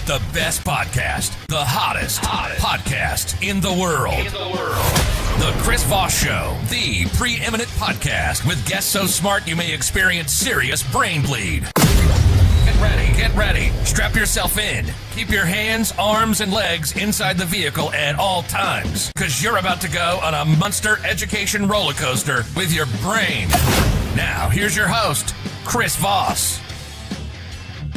The best podcast, the hottest podcast in the world. The Chris Voss Show, the preeminent podcast with guests so smart you may experience serious brain bleed. Get ready. Strap yourself in. Keep your hands, arms, and legs inside the vehicle at all times, because you're about to go on a monster education roller coaster with your brain. Now, here's your host, Chris Voss.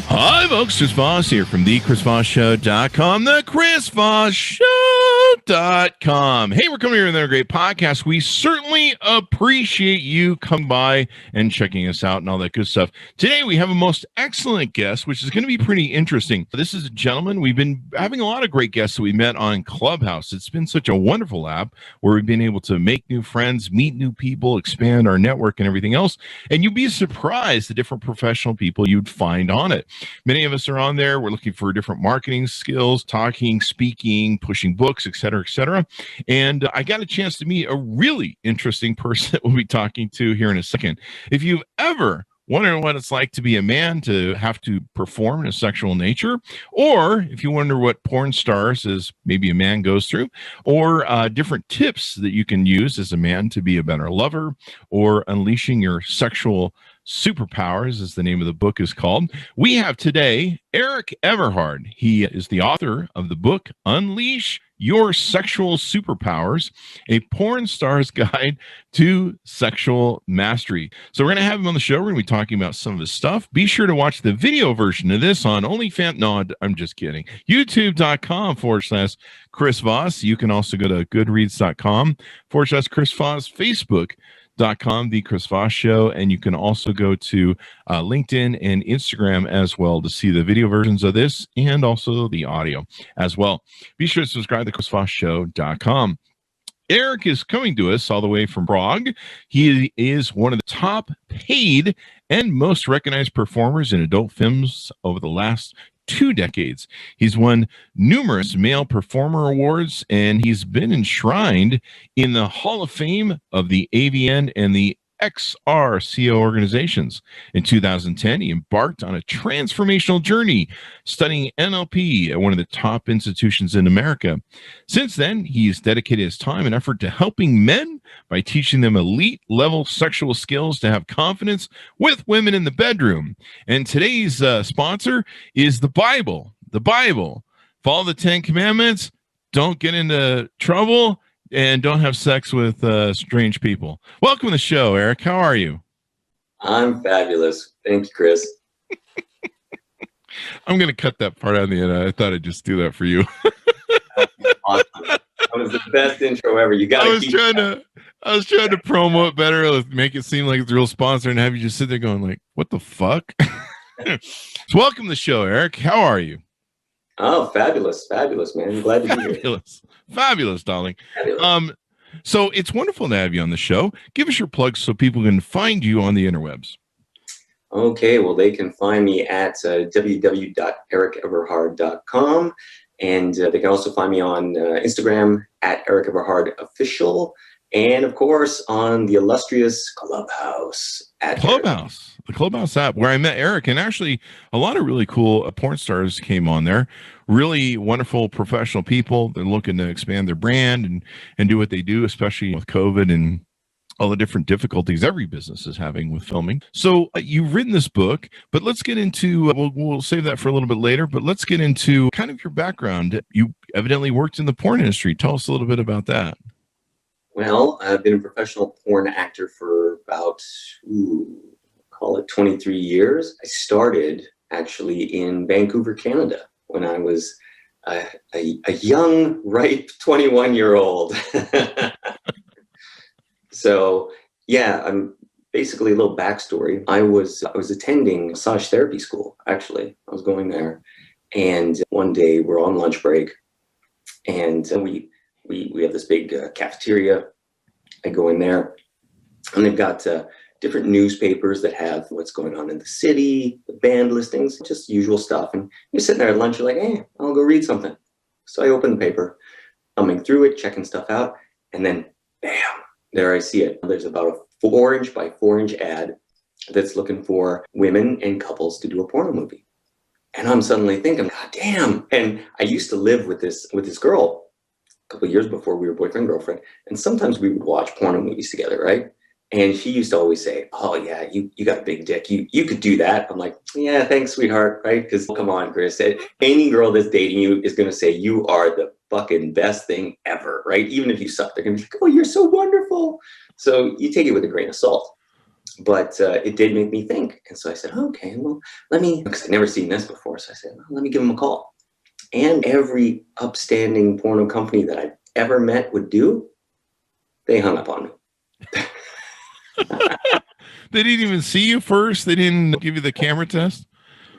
Hi, folks. Chris Voss here from thechrisvossshow.com, thechrisvossshow.com. Hey, we're coming here with another great podcast. We certainly appreciate you coming by and checking us out and all that good stuff. Today, we have a most excellent guest, which is going to be pretty interesting. This is a gentleman. We've been having a lot of great guests that we met on Clubhouse. It's been such a wonderful app where we've been able to make new friends, meet new people, expand our network and everything else. And you'd be surprised the different professional people you'd find on it. Many of us are on there. We're looking for different marketing skills, talking, speaking, pushing books, et cetera, et cetera. And I got a chance to meet a really interesting person that we'll be talking to here in a second. If you've ever wondering what it's like to be a man, to have to perform in a sexual nature, or if you wonder what porn stars as maybe a man goes through, or different tips that you can use as a man to be a better lover, or unleashing your sexual superpowers, as the name of the book is called, we have today Erik Everhard. He is the author of the book Unleash Your Sexual Superpowers, a porn star's guide to sexual mastery. So we're going to have him on the show. We're going to be talking about some of his stuff. Be sure to watch the video version of this on OnlyFans. No, I'm just kidding. YouTube.com/Chris Voss. You can also go to goodreads.com/Chris Voss. Facebook.com, The Chris Voss Show, and you can also go to LinkedIn and Instagram as well to see the video versions of this and also the audio as well. Be sure to subscribe to chrisvossshow.com. Erik is coming to us all the way from Prague. He is one of the top paid and most recognized performers in adult films over the last 2 decades. He's won numerous male performer awards, and he's been enshrined in the Hall of Fame of the AVN and the XRCO organizations. In 2010, he embarked on a transformational journey studying NLP at one of the top institutions in America. Since then, he's dedicated his time and effort to helping men by teaching them elite level sexual skills to have confidence with women in the bedroom. And today's sponsor is the Bible. The Bible. Follow the 10 Commandments. Don't get into trouble. And don't have sex with strange people. Welcome to the show, Erik. How are you? I'm fabulous. Thank you, Chris. I'm going to cut that part out of the end. I thought I'd just do that for you. Awesome. That was the best intro ever. You got. I was trying to promo it better, make it seem like it's a real sponsor, and have you just sit there going like, "What the fuck?" So, welcome to the show, Erik. How are you? Oh, fabulous, man. I'm glad to be here. Fabulous, darling. So it's wonderful to have you on the show. Give us your plugs so people can find you on the interwebs. Okay, well, they can find me at www.erikeverhard.com, and they can also find me on Instagram at Erik Everhard Official, and of course on the illustrious Clubhouse at Clubhouse, the Clubhouse app, where I met Erik, and actually a lot of really cool porn stars came on there. Really wonderful professional people. They're looking to expand their brand and do what they do, especially with COVID and all the different difficulties every business is having with filming. So you've written this book, but let's get into, we'll save that for a little bit later, but let's get into kind of your background. You evidently worked in the porn industry. Tell us a little bit about that. Well, I've been a professional porn actor for about, call it 23 years. I started actually in Vancouver, Canada, when I was a young, ripe 21-year-old. So, yeah, I'm basically a little backstory. I was attending massage therapy school, actually. I was going there. And one day we're on lunch break, and we have this big cafeteria. I go in there, and they've got different newspapers that have what's going on in the city, the band listings, just usual stuff. And you're sitting there at lunch, you're like, hey, I'll go read something. So I open the paper, thumbing through it, checking stuff out, and then bam, there I see it. There's about a 4-inch by 4-inch ad that's looking for women and couples to do a porno movie. And I'm suddenly thinking, God damn. And I used to live with this girl a couple of years before we were boyfriend, girlfriend. And sometimes we would watch porno movies together, right? And she used to always say, oh yeah, you got a big dick. You could do that. I'm like, yeah, thanks, sweetheart, right? Because come on, Chris. Any girl that's dating you is going to say you are the fucking best thing ever, right? Even if you suck, they're going to be like, oh, you're so wonderful. So you take it with a grain of salt. But it did make me think. And so I said, okay, well, because I'd never seen this before. So I said, well, let me give him a call. And every upstanding porno company that I've ever met would do, they hung up on me. They didn't even see you first? They didn't give you the camera test?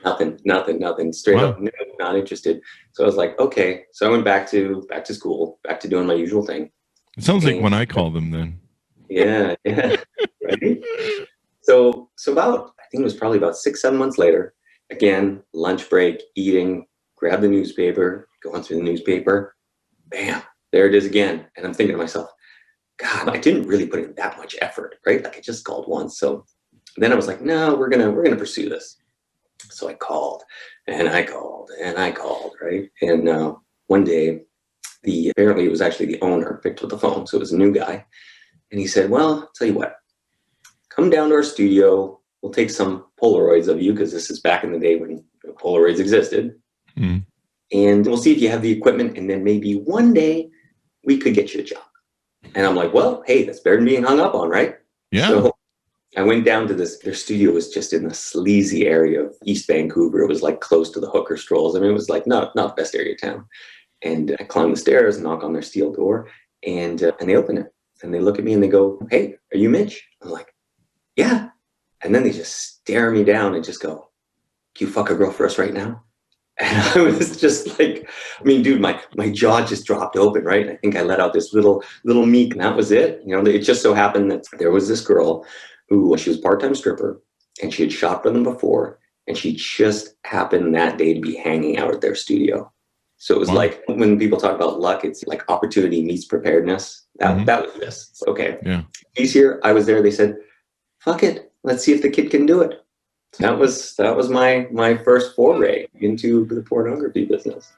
Nothing. Straight up, no, not interested. So I was like, okay. So I went back to school, back to doing my usual thing. It sounds like when I call them then. Yeah. Right? So about, I think it was probably about 6-7 months later, again, lunch break, eating, grab the newspaper, going through the newspaper, bam, there it is again. And I'm thinking to myself, God, I didn't really put in that much effort, right? Like I just called once. So then I was like, no, we're gonna pursue this. So I called and I called and I called, right? And one day, apparently it was actually the owner picked up the phone. So it was a new guy. And he said, well, I'll tell you what, come down to our studio. We'll take some Polaroids of you, because this is back in the day when Polaroids existed. Mm. And we'll see if you have the equipment. And then maybe one day we could get you a job. And I'm like, well, hey, that's better than being hung up on, right? Yeah. So I went down to their studio was just in the sleazy area of East Vancouver. It was like close to the hooker strolls. I mean, it was like not the best area of town. And I climb the stairs, knock on their steel door, and they open it. And they look at me and they go, hey, are you Mitch? I'm like, yeah. And then they just stare me down and just go, can you fuck a girl for us right now? And I was just like, I mean, dude, my jaw just dropped open, right? I think I let out this little meek, and that was it. You know, it just so happened that there was this girl who, she was a part-time stripper, and she had shopped with them before, and she just happened that day to be hanging out at their studio. So it was like, when people talk about luck, it's like opportunity meets preparedness. That was this. So, okay. Yeah. He's here. I was there. They said, fuck it. Let's see if the kid can do it. That was my first foray into the pornography business.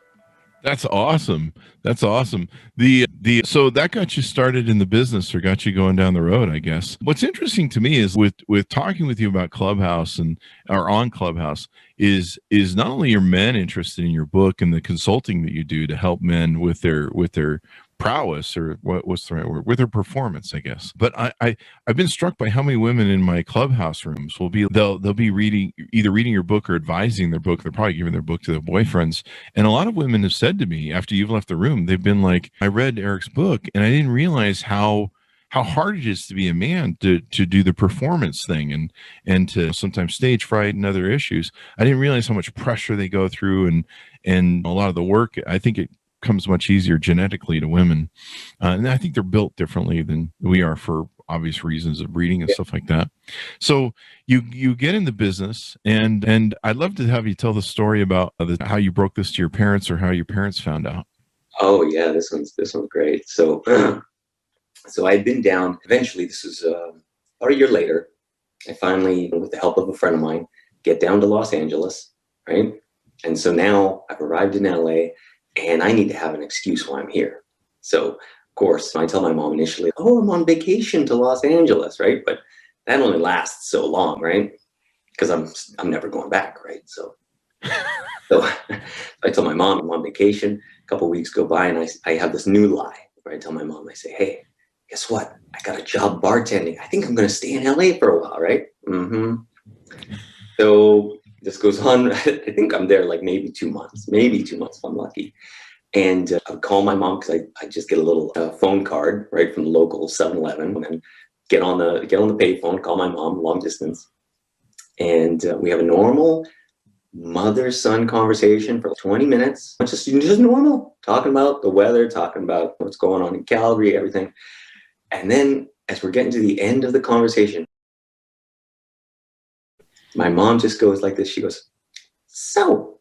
That's awesome. So that got you started in the business, or got you going down the road, I guess. What's interesting to me is with talking with you about Clubhouse or on Clubhouse is not only are men interested in your book and the consulting that you do to help men with their prowess, or what's the right word, with their performance, I guess. But I've been struck by how many women in my Clubhouse rooms they'll be either reading your book or advising their book. They're probably giving their book to their boyfriends. And a lot of women have said to me after you've left the room, they've been like, I read Erik's book and I didn't realize how hard it is to be a man to do the performance thing and to sometimes stage fright and other issues. I didn't realize how much pressure they go through and a lot of the work. I think it comes much easier genetically to women, and I think they're built differently than we are for obvious reasons of breeding and stuff like that. So you get in the business, and I'd love to have you tell the story about how you broke this to your parents, or how your parents found out. Oh yeah, this one's great. So I'd been down. Eventually, this was about a year later. I finally, with the help of a friend of mine, get down to Los Angeles, right? And so now I've arrived in LA. And I need to have an excuse why I'm here. So, of course, I tell my mom initially, oh, I'm on vacation to Los Angeles, right? But that only lasts so long, right? Because I'm never going back, right? So I tell my mom I'm on vacation. A couple of weeks go by, and I have this new lie where I tell my mom, I say, hey, guess what? I got a job bartending. I think I'm going to stay in LA for a while, right? Mm-hmm. So this goes on. I think I'm there like maybe 2 months if I'm lucky. And I would call my mom, because I just get a little phone card right from the local 7-Eleven, and get on the payphone, call my mom long distance, and we have a normal mother-son conversation for 20 minutes, just normal, talking about the weather, talking about what's going on in Calgary, everything. And then as we're getting to the end of the conversation, my mom just goes like this. She goes, so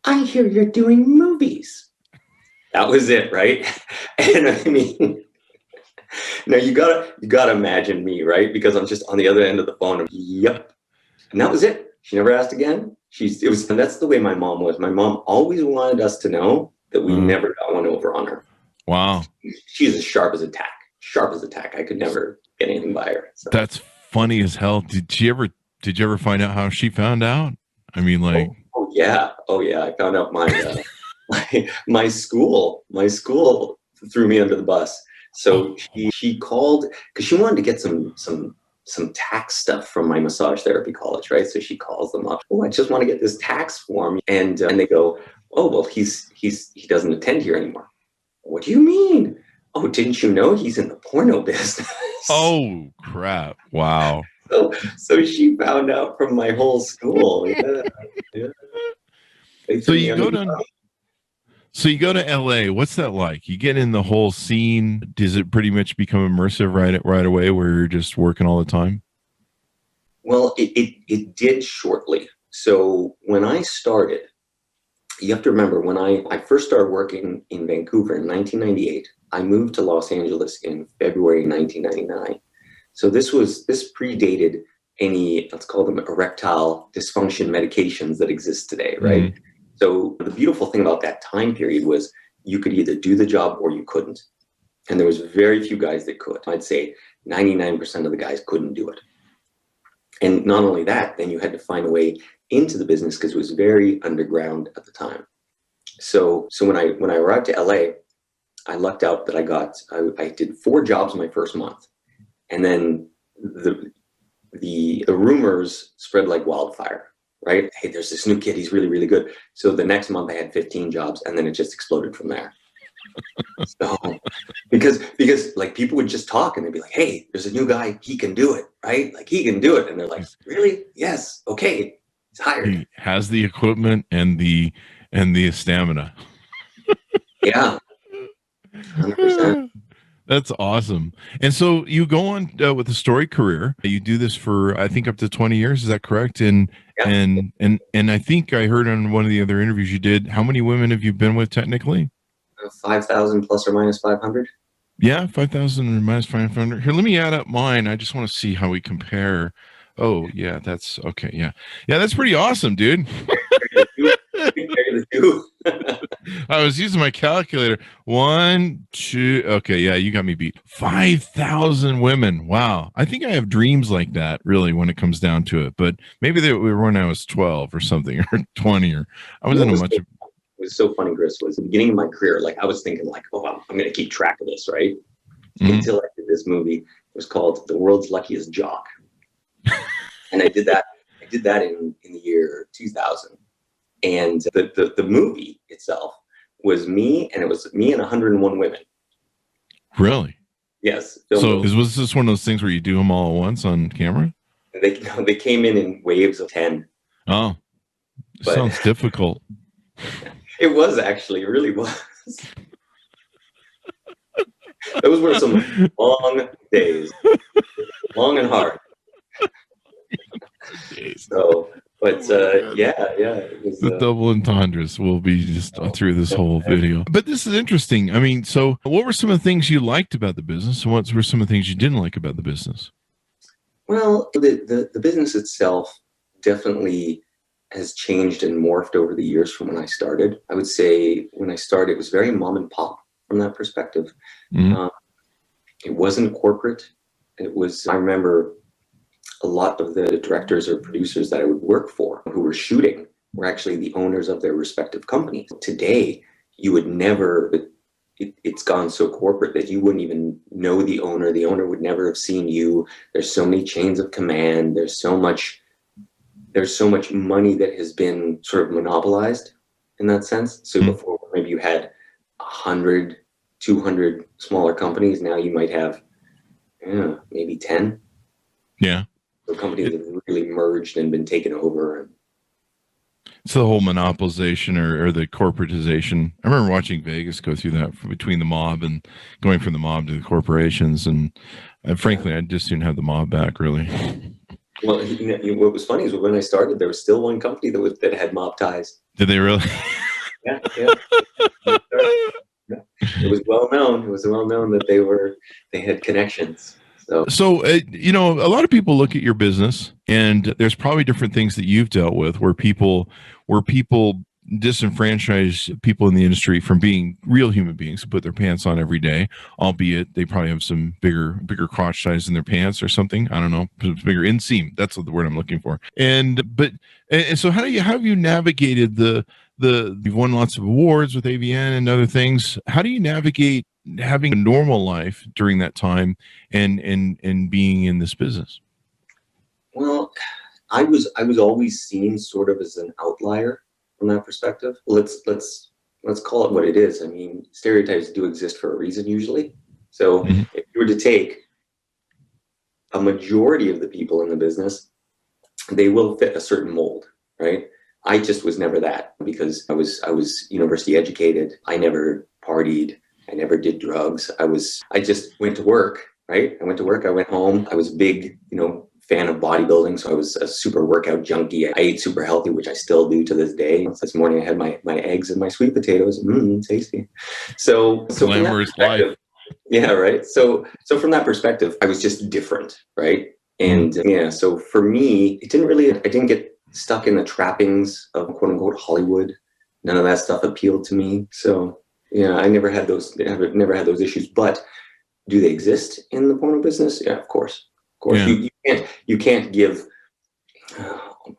I hear you're doing movies. That was it, right? And I mean, now you gotta imagine me, right? Because I'm just on the other end of the phone. Yep. And that was it. She never asked again. And that's the way my mom was. My mom always wanted us to know that we never got one over on her. Wow. She's as sharp as a tack. Sharp as a tack. I could never get anything by her. So. That's funny as hell. Did you ever find out how she found out? I mean, like. Oh yeah. I found out my my school threw me under the bus. So she called because she wanted to get some tax stuff from my massage therapy college, right? So she calls them up. Oh, I just want to get this tax form, and they go, oh well, he doesn't attend here anymore. What do you mean? Oh, didn't you know he's in the porno business? Oh crap! Wow. So she found out from my whole school. Yeah. So you go to LA. What's that like? You get in the whole scene. Does it pretty much become immersive right away, where you're just working all the time? Well, it did shortly. So when I started, you have to remember when I first started working in Vancouver in 1998. I moved to Los Angeles in February 1999. So this predated any, let's call them erectile dysfunction medications that exist today, right? Mm-hmm. So the beautiful thing about that time period was you could either do the job or you couldn't. And there was very few guys that could. I'd say 99% of the guys couldn't do it. And not only that, then you had to find a way into the business because it was very underground at the time. So when I arrived to LA, I lucked out that I did 4 jobs my first month. And then the rumors spread like wildfire. Right? Hey, there's this new kid. He's really, really good. So the next month I had 15 jobs and then it just exploded from there. So because like people would just talk and they'd be like, hey, there's a new guy. He can do it. Right? Like he can do it. And they're like, really? Yes. Okay. He's hired. He has the equipment and the stamina. Yeah. 100%. That's awesome. And so you go on with a story career. You do this for, I think, up to 20 years. Is that correct? And I think I heard on one of the other interviews you did, how many women have you been with technically? 5,000 plus or minus 500. Yeah, 5,000 or minus 500. Here, let me add up mine. I just want to see how we compare. Oh, yeah, that's okay. Yeah, that's pretty awesome, dude. I was using my calculator. 1, 2. Okay, yeah, you got me beat. 5,000 women. Wow. I think I have dreams like that, really, when it comes down to it. But maybe they were when I was 12 or something, or 20, or I wasn't much. It was so funny, Chris. Was the beginning of my career. Like I was thinking, like, oh, I'm going to keep track of this, right? Mm-hmm. Until I did this movie. It was called The World's Luckiest Jock, and I did that. In the year 2000. And the movie itself was me, and it was me and 101 women. Really? Yes. So was this one of those things where you do them all at once on camera? They came in waves of 10. Oh, sounds difficult. It was actually, it really was. Those were some long days, long and hard. So. But it was, the double entendres will be just through this whole video. But this is interesting. I mean, so what were some of the things you liked about the business, and what were some of the things you didn't like about the business? Well, the business itself definitely has changed and morphed over the years from when I started. I would say when I started, it was very mom and pop from that perspective. Mm-hmm. It wasn't corporate. It was. I remember. A lot of the directors or producers that I would work for who were shooting were actually the owners of their respective companies. Today, you would never, it's gone so corporate that you wouldn't even know the owner. The owner would never have seen you. There's so many chains of command. There's so much money that has been sort of monopolized in that sense. So before maybe you had 100, 200 smaller companies. Now you might have maybe 10. Yeah. So companies have really merged and been taken over. It's the whole monopolization or the corporatization. I remember watching Vegas go through that between the mob and going from the mob to the corporations. And frankly, I just didn't have the mob back, really. Well, what was funny is when I started, there was still one company that had mob ties. Did they really? Yeah. It was well known. It was well known that they had connections. So a lot of people look at your business, and there's probably different things that you've dealt with where people disenfranchise people in the industry from being real human beings who put their pants on every day, albeit they probably have some bigger crotch size in their pants or something. I don't know, bigger inseam. That's the word I'm looking for. And so how have you navigated you've won lots of awards with AVN and other things. How do you navigate having a normal life during that time and being in this business? Well, I was always seen sort of as an outlier from that perspective. Let's call it what it is. I mean, stereotypes do exist for a reason usually. So if you were to take a majority of the people in the business, they will fit a certain mold, right? I just was never that because I was university educated. I never partied. I never did drugs. I just went to work, right? I went to work. I went home. I was a big, fan of bodybuilding. So I was a super workout junkie. I ate super healthy, which I still do to this day. This morning I had my eggs and my sweet potatoes. Tasty. So glamorous life. Yeah, right. So from that perspective, I was just different, right? And so for me, I didn't get stuck in the trappings of quote unquote Hollywood. None of that stuff appealed to me. So I never had those issues. But do they exist in the porno business? Yeah, of course. Yeah. You can't give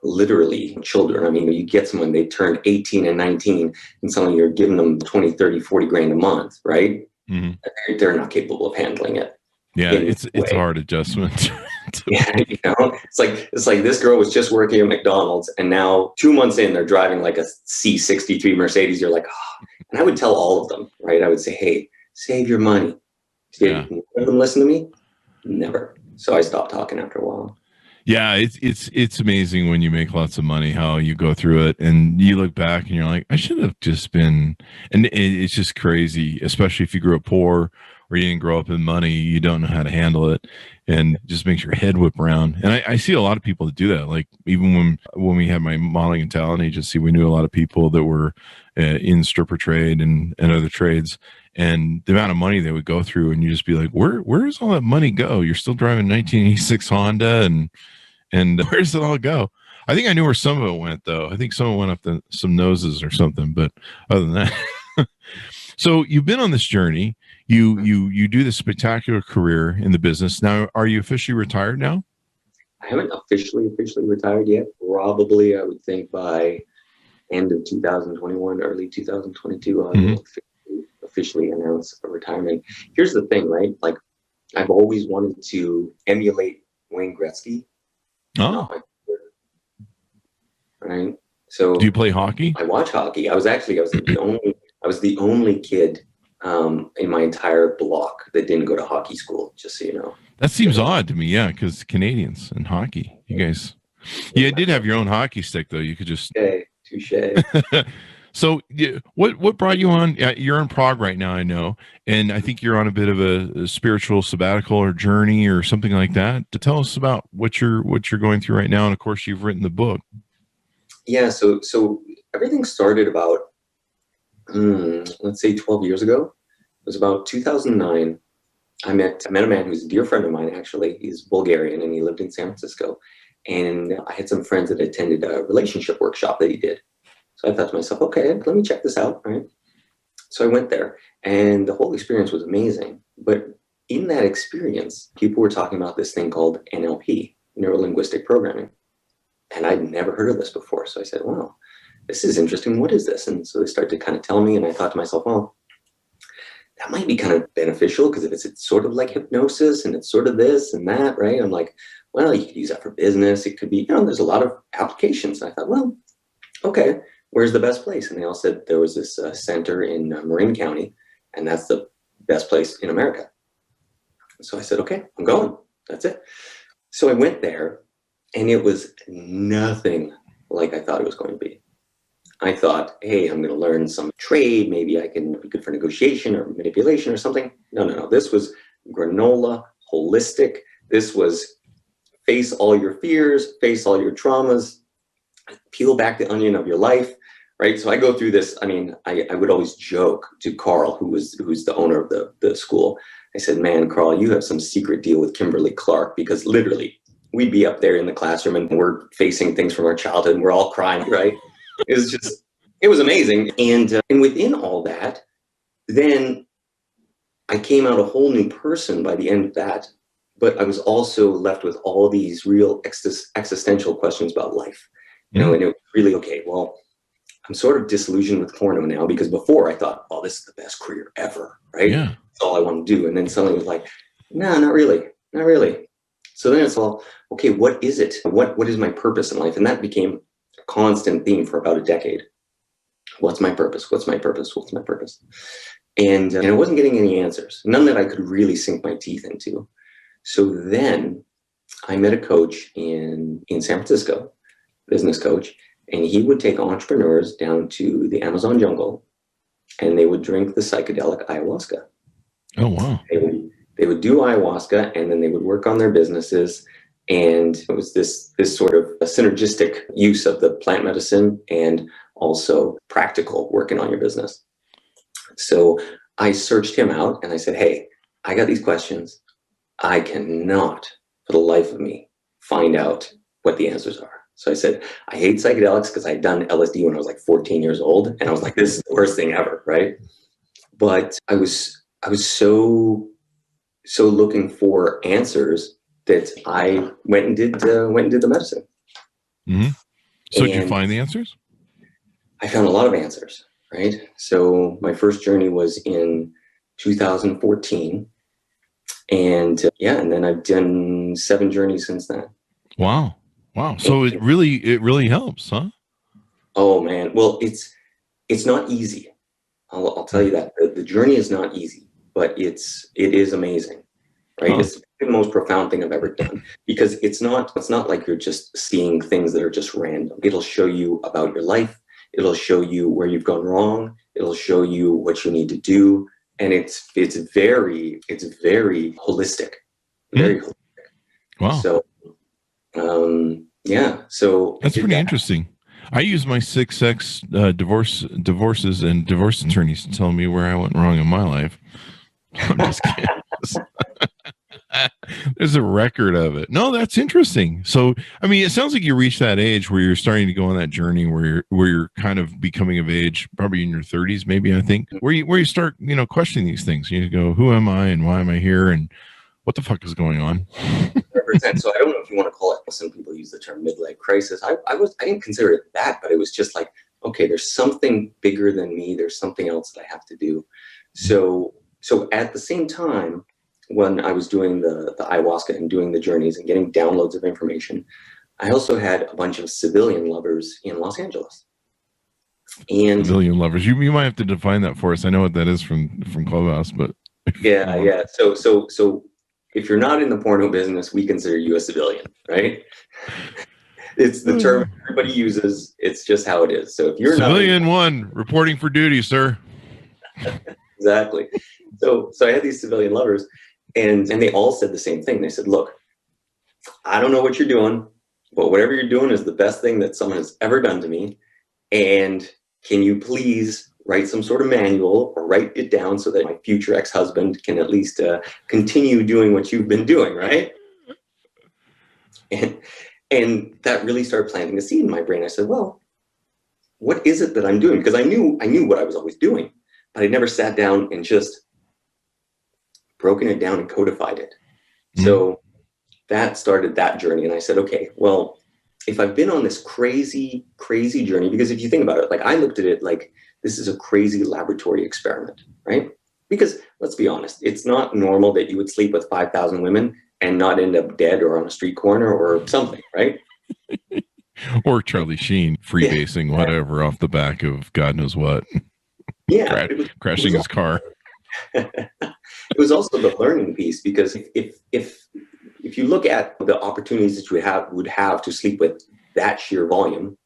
literally children. I mean, you get someone, they turned 18 and 19 and suddenly you're giving them 20, 30, 40 grand a month, right? Mm-hmm. They're not capable of handling it. Yeah, it's a hard adjustment. Yeah, it's like this girl was just working at McDonald's and now 2 months in, they're driving like a C63 Mercedes. You're like, oh. And I would tell all of them, right? I would say, hey, save your money. Did none of them listen to me? Never. So I stopped talking after a while. Yeah, it's amazing when you make lots of money, how you go through it and you look back and you're like, I should have just been, and it's just crazy, especially if you grew up poor or you didn't grow up in money, you don't know how to handle it, and it just makes your head whip around. And I see a lot of people that do that. Like even when we had my modeling and talent agency, we knew a lot of people that were in stripper trade and other trades. And the amount of money they would go through, and you just be like, where does all that money go? You're still driving a 1986 Honda, and where does it all go? I think I knew where some of it went, though. I think some of it went up some noses or something. But other than that, so you've been on this journey. You do this spectacular career in the business. Now, are you officially retired now? I haven't officially retired yet. Probably, I would think by end of 2021, early 2022, I will officially announce a retirement. Here's the thing, right? Like, I've always wanted to emulate Wayne Gretzky. Oh. Right. So do you play hockey? I watch hockey. I was the only kid in my entire block that didn't go to hockey school, just so you know. That seems odd to me, yeah, because Canadians and hockey, you guys. Yeah, did have your own hockey stick, though. You could just. Touche. So what brought you on? You're in Prague right now, I know. And I think you're on a bit of a spiritual sabbatical or journey or something like that. To tell us about what you're going through right now. And of course, you've written the book. Yeah. So everything started about, let's say 12 years ago. It was about 2009. I met a man who's a dear friend of mine, actually. He's Bulgarian and he lived in San Francisco. And I had some friends that attended a relationship workshop that he did. So I thought to myself, okay, let me check this out, right? So I went there and the whole experience was amazing. But in that experience, people were talking about this thing called NLP, neuro-linguistic programming. And I'd never heard of this before. So I said, wow, this is interesting. What is this? And so they started to kind of tell me, and I thought to myself, well, that might be kind of beneficial because if it's sort of like hypnosis and it's sort of this and that, right? I'm like, well, you could use that for business. It could be, there's a lot of applications. And I thought, well, okay. Where's the best place? And they all said there was this center in Marin County, and that's the best place in America. So I said, okay, I'm going. That's it. So I went there, and it was nothing like I thought it was going to be. I thought, hey, I'm going to learn some trade. Maybe I can be good for negotiation or manipulation or something. No. This was granola, holistic. This was face all your fears, face all your traumas, peel back the onion of your life, right? So I go through this. I mean, I would always joke to Carl, who's the owner of the school. I said, man, Carl, you have some secret deal with Kimberly Clark, because literally we'd be up there in the classroom and we're facing things from our childhood and we're all crying, right? It was amazing. And within all that, then I came out a whole new person by the end of that. But I was also left with all these real existential questions about life, you know, and it was really, okay, well, I'm sort of disillusioned with porno now, because before I thought, oh, this is the best career ever, right? Yeah. That's all I want to do. And then suddenly it was like, no, not really, not really. So then it's all, okay, what is it? What is my purpose in life? And that became a constant theme for about a decade. What's my purpose? What's my purpose? What's my purpose? And I wasn't getting any answers, none that I could really sink my teeth into. So then I met a coach in San Francisco, business coach, and he would take entrepreneurs down to the Amazon jungle and they would drink the psychedelic ayahuasca. Oh, wow. They would do ayahuasca and then they would work on their businesses. And it was this sort of a synergistic use of the plant medicine and also practical working on your business. So I searched him out and I said, hey, I got these questions. I cannot, for the life of me, find out what the answers are. So I said, I hate psychedelics because I'd done LSD when I was like 14 years old. And I was like, this is the worst thing ever, right? But I was so looking for answers that I went and did the medicine. Mm-hmm. So did you find the answers? I found a lot of answers, right? So my first journey was in 2014. And and then I've done 7 journeys since then. Wow. So it really helps, huh? Oh man. Well, it's not easy. I'll tell you that the journey is not easy, but it is amazing, right? Oh. It's the most profound thing I've ever done, because it's not like you're just seeing things that are just random. It'll show you about your life. It'll show you where you've gone wrong. It'll show you what you need to do. And it's very holistic, very holistic. Wow. So, so that's pretty interesting. I use my 6X divorces and divorce attorneys to tell me where I went wrong in my life. I'm just kidding. There's a record of it. No, that's interesting. So, I mean, it sounds like you reached that age where you're starting to go on that journey where you're kind of becoming of age, probably in your 30s, maybe, I think, where you start, questioning these things. You go, who am I and why am I here and what the fuck is going on? 100%. So I don't know if you want to call it, some people use the term midleg crisis. I didn't consider it that, but it was just like, okay, there's something bigger than me. There's something else that I have to do. So at the same time, when I was doing the ayahuasca and doing the journeys and getting downloads of information, I also had a bunch of civilian lovers in Los Angeles. And civilian lovers, you might have to define that for us. I know what that is from Clubhouse, but yeah. So if you're not in the porno business, we consider you a civilian, right? It's the term everybody uses. It's just how it is. So if you're civilian one reporting for duty, sir. Exactly. So I had these civilian lovers. And they all said the same thing. They said, look, I don't know what you're doing, but whatever you're doing is the best thing that someone has ever done to me. And can you please write some sort of manual or write it down so that my future ex-husband can at least continue doing what you've been doing, right? And that really started planting a seed in my brain. I said, well, what is it that I'm doing? Because I knew what I was always doing, but I never sat down and just broken it down and codified it. Mm-hmm. So that started that journey. And I said, okay, well, if I've been on this crazy, crazy journey, because if you think about it, like I looked at it like this is a crazy laboratory experiment, right? Because let's be honest, it's not normal that you would sleep with 5,000 women and not end up dead or on a street corner or something, right? Or Charlie Sheen freebasing whatever off the back of God knows what. Yeah. Crashing his car. It was also the learning piece, because if you look at the opportunities that you would have to sleep with that sheer volume,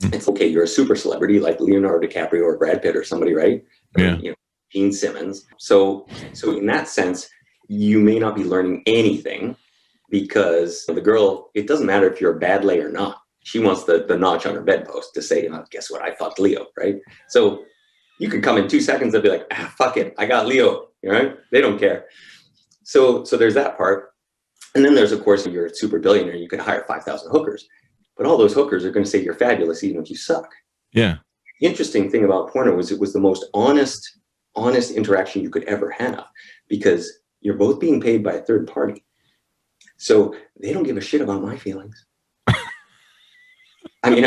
it's okay. You're a super celebrity like Leonardo DiCaprio or Brad Pitt or somebody, right? Yeah. Or, Gene Simmons. So in that sense, you may not be learning anything, because the girl, it doesn't matter if you're a bad lay or not. She wants the notch on her bedpost to say, guess what? I fucked Leo, right? So you could come in 2 seconds and be like, fuck it, I got Leo, right? They don't care. So there's that part. And then there's, of course, if you're a super billionaire, you could hire 5,000 hookers. But all those hookers are going to say you're fabulous even if you suck. Yeah. The interesting thing about porno was it was the most honest interaction you could ever have, because you're both being paid by a third party. So they don't give a shit about my feelings. I mean,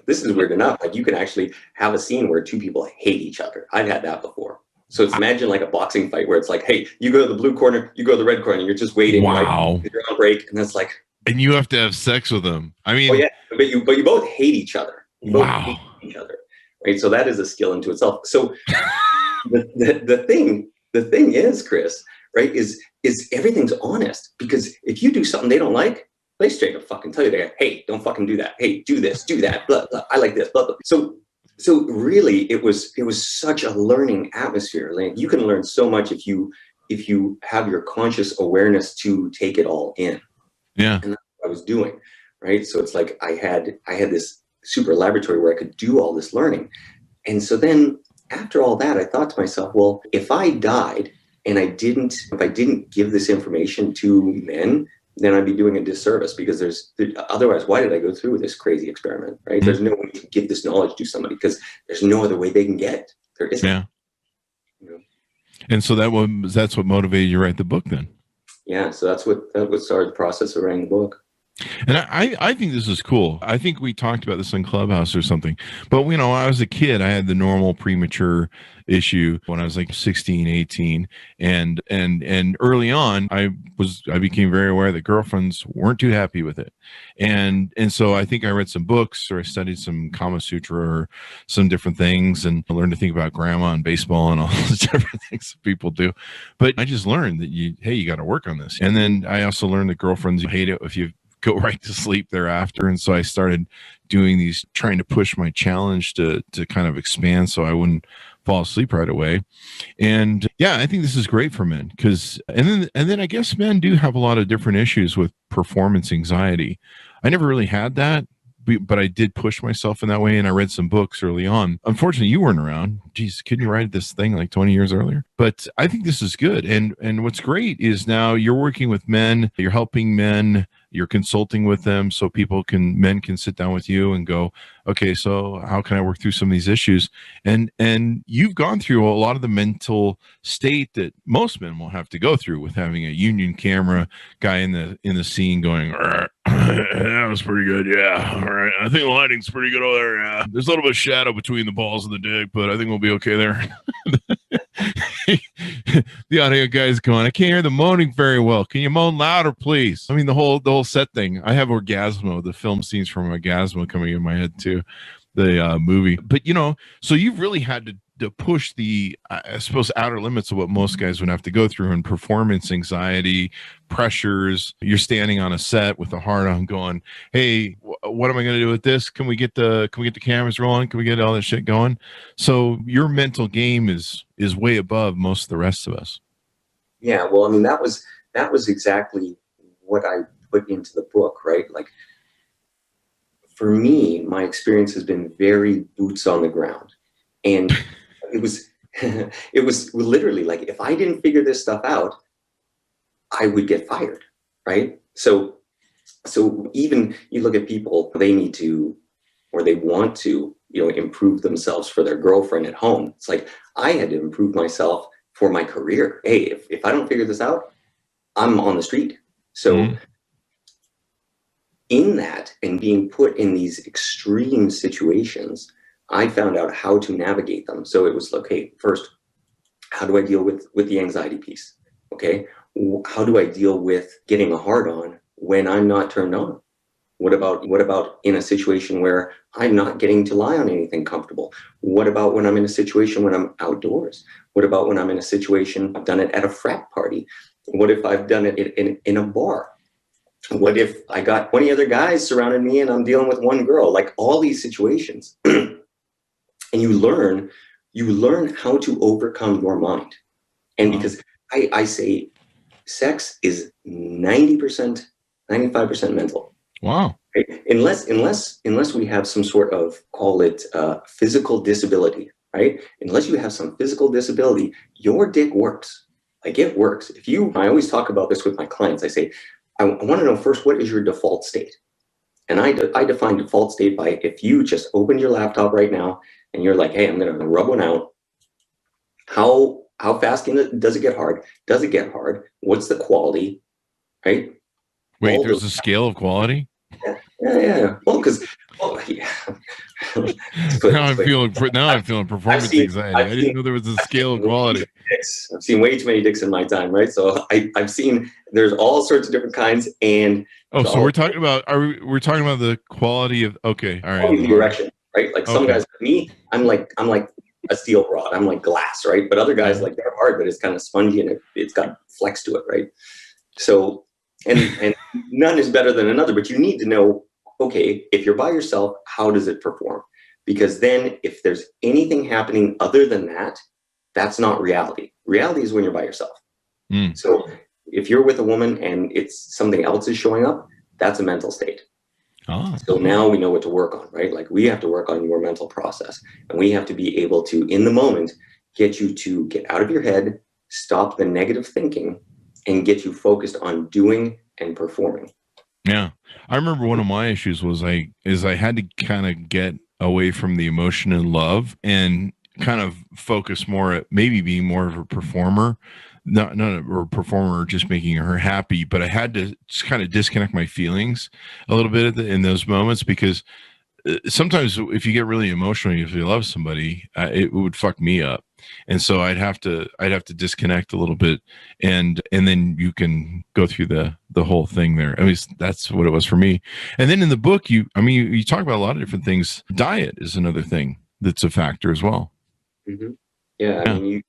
this is weird enough. Like, you can actually have a scene where two people hate each other. I've had that before. So it's imagine like a boxing fight where it's like, hey, you go to the blue corner, you go to the red corner, and you're just waiting. Wow. Like, you're on break, and that's like. And you have to have sex with them. I mean. Oh yeah, but you both hate each other. You both wow. hate each other, right? So that is a skill into itself. So the thing is, Chris, right? Is everything's honest, because if you do something they don't like, they straight up fucking tell you, they go, hey, don't fucking do that. Hey, do this, do that. Blah, blah. I like this. Blah, blah. So really, it was such a learning atmosphere. Like, you can learn so much if you have your conscious awareness to take it all in. Yeah. And that's what I was doing, right? So it's like I had this super laboratory where I could do all this learning. And so then after all that, I thought to myself, well, if I died and if I didn't give this information to men, then I'd be doing a disservice, because otherwise, why did I go through with this crazy experiment, right? Mm-hmm. There's no way to give this knowledge to somebody, because there's no other way they can get it. There isn't. Yeah. You know? And so that's what motivated you to write the book then? Yeah. So that started the process of writing the book. And I think this is cool. I think we talked about this on Clubhouse or something. But, you know, I was a kid. I had the normal premature issue when I was like 16, 18. And early on, I became very aware that girlfriends weren't too happy with it. And so I think I read some books, or I studied some Kama Sutra or some different things, and I learned to think about grandma and baseball and all those different things that people do. But I just learned that you got to work on this. And then I also learned that girlfriends hate it if you go right to sleep thereafter. And so I started doing these, trying to push my challenge to kind of expand so I wouldn't fall asleep right away. And yeah, I think this is great for men, because and then I guess men do have a lot of different issues with performance anxiety. I never really had that, but I did push myself in that way, and I read some books early on. Unfortunately, you weren't around. Jeez, couldn't you write this thing like 20 years earlier? But I think this is good. And what's great is now you're working with men, you're helping men, you're consulting with them, so men can sit down with you and go, okay, so how can I work through some of these issues? And you've gone through a lot of the mental state that most men will have to go through, with having a union camera guy in the scene going, that was pretty good. Yeah. All right. I think the lighting's pretty good over there. Yeah. There's a little bit of shadow between the balls and the dick, but I think we'll be okay there. The audio guy's going, I can't hear the moaning very well. Can you moan louder, please? I mean, the whole set thing. I have Orgasmo, the film scenes from Orgasmo coming in my head too, the movie. But, you know, so you've really had to push the, I suppose, outer limits of what most guys would have to go through, in performance anxiety, pressures. You're standing on a set with a hard on going, hey, what am I going to do with this? Can we get the cameras rolling? Can we get all this shit going? So your mental game is way above most of the rest of us. Yeah. Well, I mean, that was exactly what I put into the book, right? Like, for me, my experience has been very boots on the ground. And it was literally like, if I didn't figure this stuff out, I would get fired, right? So even you look at people, they need to, or they want to, you know, improve themselves for their girlfriend at home. It's like, I had to improve myself for my career. Hey, if I don't figure this out, I'm on the street. So in that, and being put in these extreme situations, I found out how to navigate them. So it was, okay, first, how do I deal with the anxiety piece? Okay, how do I deal with getting a hard on when I'm not turned on? What about in a situation where I'm not getting to lie on anything comfortable? What about when I'm in a situation when I'm outdoors? What about when I'm in a situation, I've done it at a frat party? What if I've done it in a bar? What if I got 20 other guys surrounding me and I'm dealing with one girl? Like, all these situations. And you learn how to overcome your mind. And because I say sex is 90%, 95% mental. Wow. Right? Unless we have some sort of, call it physical disability, right? Unless you have some physical disability, your dick works. Like it works. I always talk about this with my clients. I say, I want to know first, what is your default state? And I define default state by, if you just opened your laptop right now and you're like, hey, I'm going to rub one out. How fast does it get hard? Does it get hard? What's the quality? Right? Wait, there's a scale of quality? Yeah. Well, yeah. Now I'm feeling performance anxiety. I didn't know there was a scale of quality. I've seen way too many dicks in my time, right? So I've seen there's all sorts of different kinds, and so we're talking about we're talking about the quality of all right, the erection, right? Like some guys, like me, I'm like a steel rod. I'm like glass, right? But other guys, like, they're hard, but it's kind of spongy and it's got flex to it, right? So and none is better than another, but you need to know, okay, if you're by yourself, how does it perform? Because then if there's anything happening other than that, that's not reality. Reality is when you're by yourself. So if you're with a woman and it's something else is showing up, that's a mental state. So now we know what to work on, right? Like, we have to work on your mental process, and we have to be able to, in the moment, get you to get out of your head, stop the negative thinking, and get you focused on doing and performing. Yeah. I remember one of my issues was I had to kind of get away from the emotion and love and kind of focus more at maybe being more of a performer, not a performer, just making her happy. But I had to just kind of disconnect my feelings a little bit in those moments, because sometimes if you get really emotional, if you love somebody, it would fuck me up. And so I'd have to disconnect a little bit, and then you can go through the whole thing there. I mean, that's what it was for me. And then in the book, you talk about a lot of different things. Diet is another thing that's a factor as well. Mm-hmm. Yeah. I mean,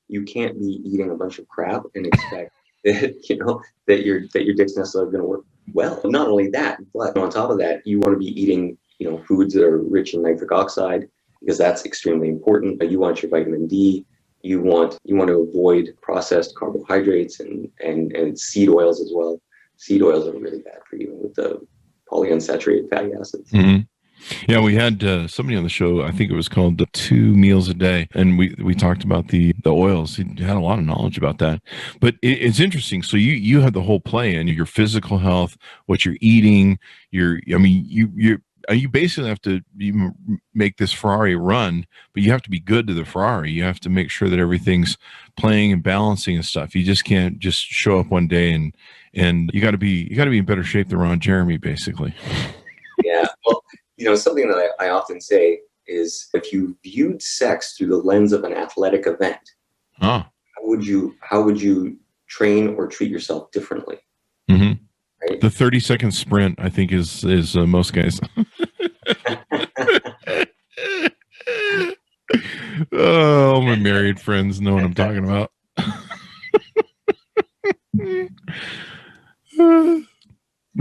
you can't be eating a bunch of crap and expect that your dick's necessarily going to work well. Not only that, but on top of that, you want to be eating, foods that are rich in nitric oxide, because that's extremely important. You want your vitamin D. You want to avoid processed carbohydrates and seed oils as well. Seed oils are really bad for you with the polyunsaturated fatty acids. Mm-hmm. Yeah, we had somebody on the show, I think it was called 2 Meals a Day, and we talked about the oils. He had a lot of knowledge about that. But it's interesting. So you have the whole play in your physical health, what you're eating. You basically have to make this Ferrari run, but you have to be good to the Ferrari. You have to make sure that everything's playing and balancing and stuff. You just can't just show up one day and you got to be in better shape than Ron Jeremy, basically. Yeah. Well, something that I often say is, if you viewed sex through the lens of an athletic event, how would you train or treat yourself differently? Mm-hmm. Right? The 30-second sprint, I think, is most guys. Oh, my married friends know what I'm talking about. We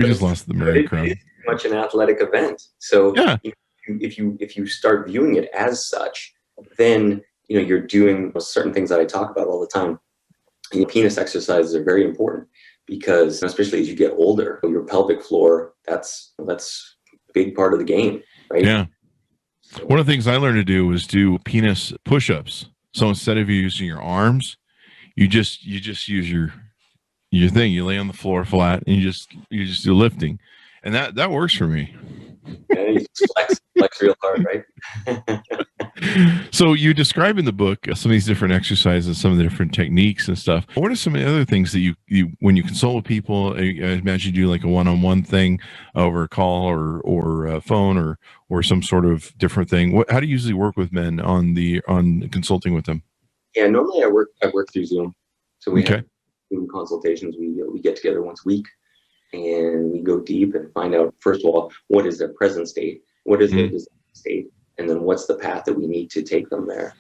just lost the married crowd. It's much an athletic event. So yeah. If you start viewing it as such, then you're doing certain things that I talk about all the time. Penis exercises are very important, because especially as you get older, your pelvic floor, that's a big part of the game, right? Yeah. So, one of the things I learned to do was do penis push-ups. So instead of using your arms, you just use your thing. You lay on the floor flat and you just do lifting, and that works for me. Yeah, you just flex real hard, right? So you describe in the book some of these different exercises, some of the different techniques and stuff. What are some of the other things that you when you consult with people? I imagine you do like a one-on-one thing over a call or a phone or some sort of different thing. How do you usually work with men on consulting with them? Yeah, normally I work through Zoom. So we have Zoom consultations. We get together once a week, and we go deep and find out, first of all, what is their present state, what is their design state, and then what's the path that we need to take them there.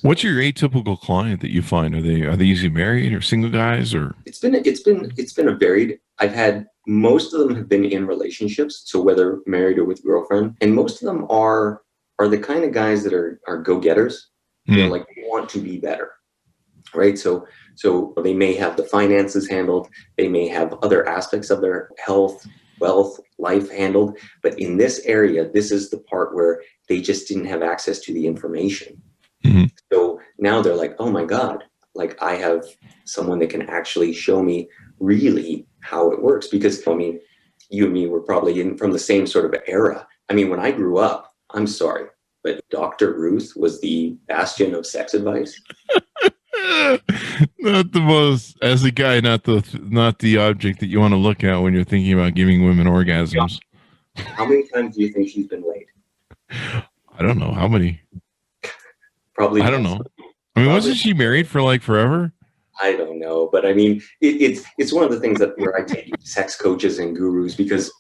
What's your atypical client that you find? Are they usually married or single guys, or? It's been a varied. I've had, most of them have been in relationships, so whether married or with a girlfriend, and most of them are the kind of guys that are go-getters. Like, they want to be better, right? So they may have the finances handled, they may have other aspects of their health, wealth, life handled, but in this area, this is the part where they just didn't have access to the information. Mm-hmm. So now they're like, oh my God, like I have someone that can actually show me really how it works. Because I mean, you and me were probably from the same sort of era. I mean, when I grew up, I'm sorry, but Dr. Ruth was the bastion of sex advice. Not the most, as a guy, not the object that you want to look at when you're thinking about giving women orgasms. How many times do you think she's been laid? I don't know. How many? Probably. I don't know. I mean, wasn't she married for like forever? I don't know, but I mean, it's one of the things that where I take sex coaches and gurus, because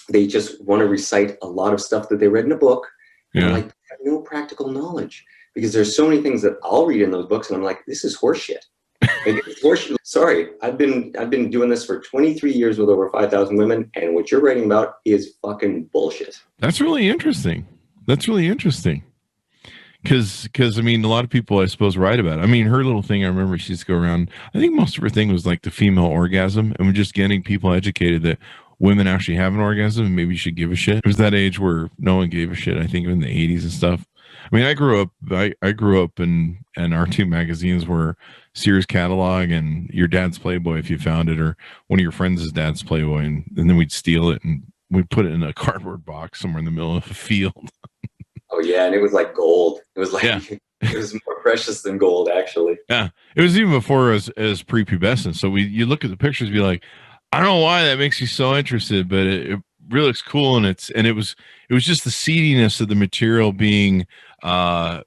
they just want to recite a lot of stuff that they read in a book. Yeah. And like, have no practical knowledge, because there's so many things that I'll read in those books and I'm like, this is horseshit. It's horseshit. Sorry, I've been doing this for 23 years with over 5,000 women, and what you're writing about is fucking bullshit. That's really interesting. Because I mean, a lot of people, I suppose, write about it. I mean, her little thing, I remember she used to go around, I think most of her thing was like the female orgasm, and we're just getting people educated that women actually have an orgasm and maybe you should give a shit. It was that age where no one gave a shit, I think, in the 80s and stuff. I mean, I grew up and our two magazines were Sears Catalog and Your Dad's Playboy, if you found it, or one of your friends' dad's Playboy, and then we'd steal it and we'd put it in a cardboard box somewhere in the middle of a field. Oh yeah, and it was like gold. It was like, yeah. It was more precious than gold, actually. Yeah, it was even before as prepubescent. So you look at the pictures, and be like, I don't know why that makes you so interested, but it really looks cool, and it was just the seediness of the material being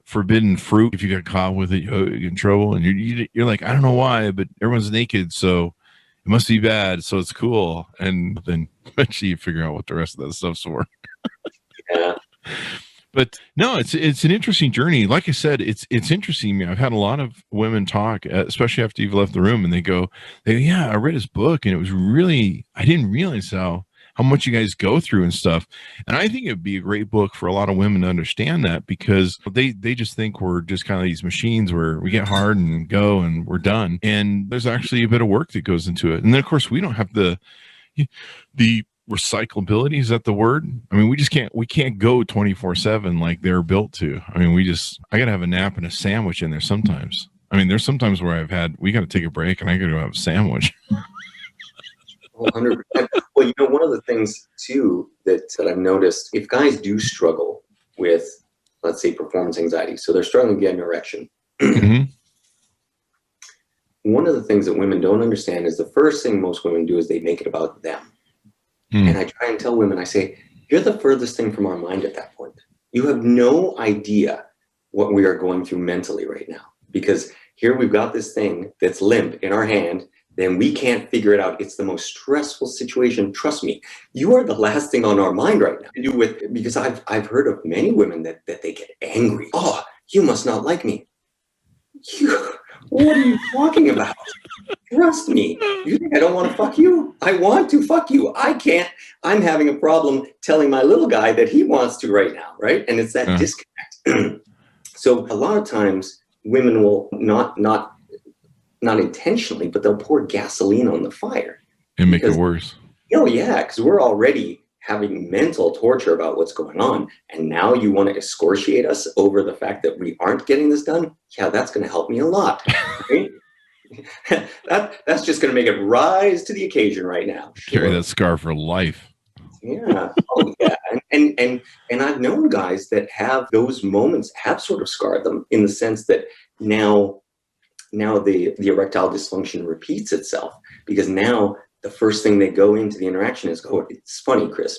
forbidden fruit. If you got caught with it, you get in trouble, and you're like, I don't know why, but everyone's naked, so it must be bad. So it's cool, and then eventually you figure out what the rest of that stuff's for. Yeah. But no, it's an interesting journey. Like I said, it's interesting. I've had a lot of women talk, especially after you've left the room, and they go, yeah, I read his book, and it was really, I didn't realize how much you guys go through and stuff. And I think it'd be a great book for a lot of women to understand that, because they just think we're just kind of these machines where we get hard and go and we're done. And there's actually a bit of work that goes into it. And then of course we don't have the recyclability, is that the word? I mean, we can't go 24/7 like they're built to. I mean, I gotta have a nap and a sandwich in there sometimes. I mean, there's sometimes where we gotta take a break and I gotta have a sandwich. 100%. Well, you know, one of the things too that I've noticed, if guys do struggle with, let's say, performance anxiety, so they're struggling to get an erection. Mm-hmm. One of the things that women don't understand is the first thing most women do is they make it about them. And I try and tell women, I say, you're the furthest thing from our mind at that point. You have no idea what we are going through mentally right now, because here we've got this thing that's limp in our hand, then we can't figure it out. It's the most stressful situation. Trust me, you are the last thing on our mind right now to do with, because I've heard of many women that they get angry. Oh, you must not like me. What are you talking about? Trust me. You think I don't want to fuck you? I want to fuck you. I can't. I'm having a problem telling my little guy that he wants to right now, right? And it's that disconnect. So a lot of times women will not intentionally, but they'll pour gasoline on the fire. And make it worse. Oh yeah, because we're already having mental torture about what's going on, and now you want to excoriate us over the fact that we aren't getting this done? Yeah, that's going to help me a lot. Right? That's just going to make it rise to the occasion right now. Carry that scar for life. Yeah. Oh yeah. And I've known guys that have those moments have sort of scarred them, in the sense that now the erectile dysfunction repeats itself, because now the first thing they go into the interaction is, oh, it's funny, Chris.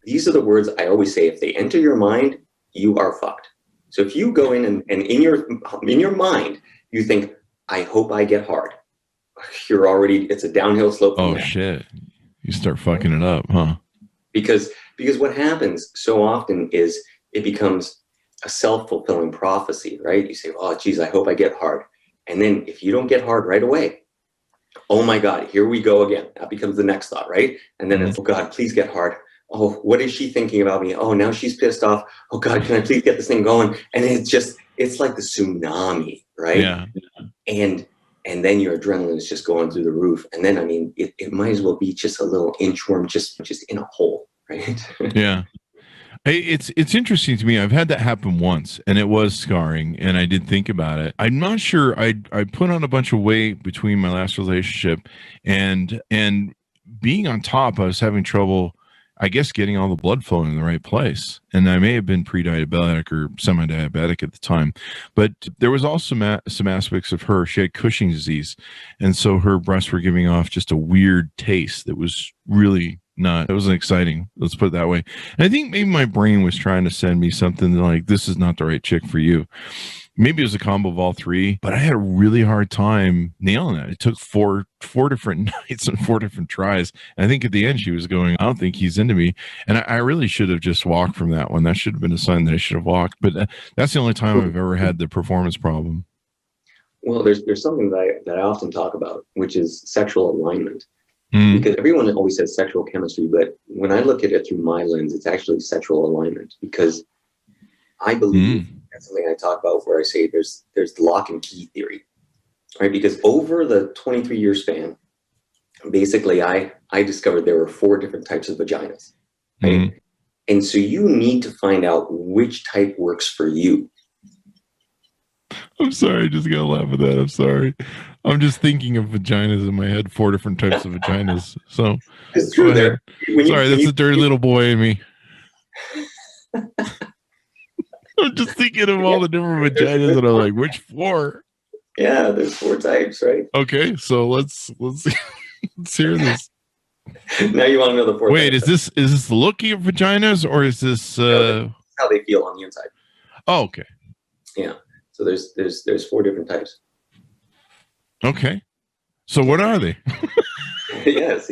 These are the words I always say. If they enter your mind, you are fucked. So if you go in and in your mind, you think, I hope I get hard, it's a downhill slope. Oh shit. You start fucking it up, huh? Because what happens so often is it becomes a self-fulfilling prophecy, right? You say, oh geez, I hope I get hard. And then if you don't get hard right away, oh my God, here we go again. That becomes the next thought, right? And then it's, oh God, please get hard. Oh, what is she thinking about me? Oh, now she's pissed off. Oh God, can I please get this thing going? And it's like the tsunami, right? Yeah. And then your adrenaline is just going through the roof. And then, I mean, it might as well be just a little inchworm just in a hole, right? Yeah. It's interesting to me. I've had that happen once, and it was scarring, and I did think about it. I'm not sure. I put on a bunch of weight between my last relationship, and being on top, I was having trouble, I guess, getting all the blood flowing in the right place. And I may have been pre-diabetic or semi-diabetic at the time, but there was also some aspects of her. She had Cushing's disease, and so her breasts were giving off just a weird taste that was really not, it wasn't exciting. Let's put it that way. And I think maybe my brain was trying to send me something like, this is not the right chick for you. Maybe it was a combo of all three, but I had a really hard time nailing it. It took four different nights and 4 different tries. And I think at the end she was going, I don't think he's into me. And I really should have just walked from that one. That should have been a sign that I should have walked. But that's the only time I've ever had the performance problem. Well, there's something that I often talk about, which is sexual alignment. Because everyone always says sexual chemistry, but when I look at it through my lens, it's actually sexual alignment, because I believe that's something I talk about where I say there's the lock and key theory, right? Because over the 23-year span, basically I discovered there were 4 different types of vaginas, right? And so you need to find out which type works for you. I'm sorry, I just gotta laugh at that. I'm sorry. I'm just thinking of vaginas in my head, 4 different types of vaginas. So it's true there. Sorry, that's the dirty little boy in me. I'm just thinking of all the different vaginas, and I'm like, which 4? Yeah, there's 4 types, right? Okay, so let's hear this. Now you want to know the 4th. Wait, type. is this the looking of vaginas, or is this how they feel on the inside? Oh, okay. Yeah. So there's 4 different types. Okay. So what are they? Yes.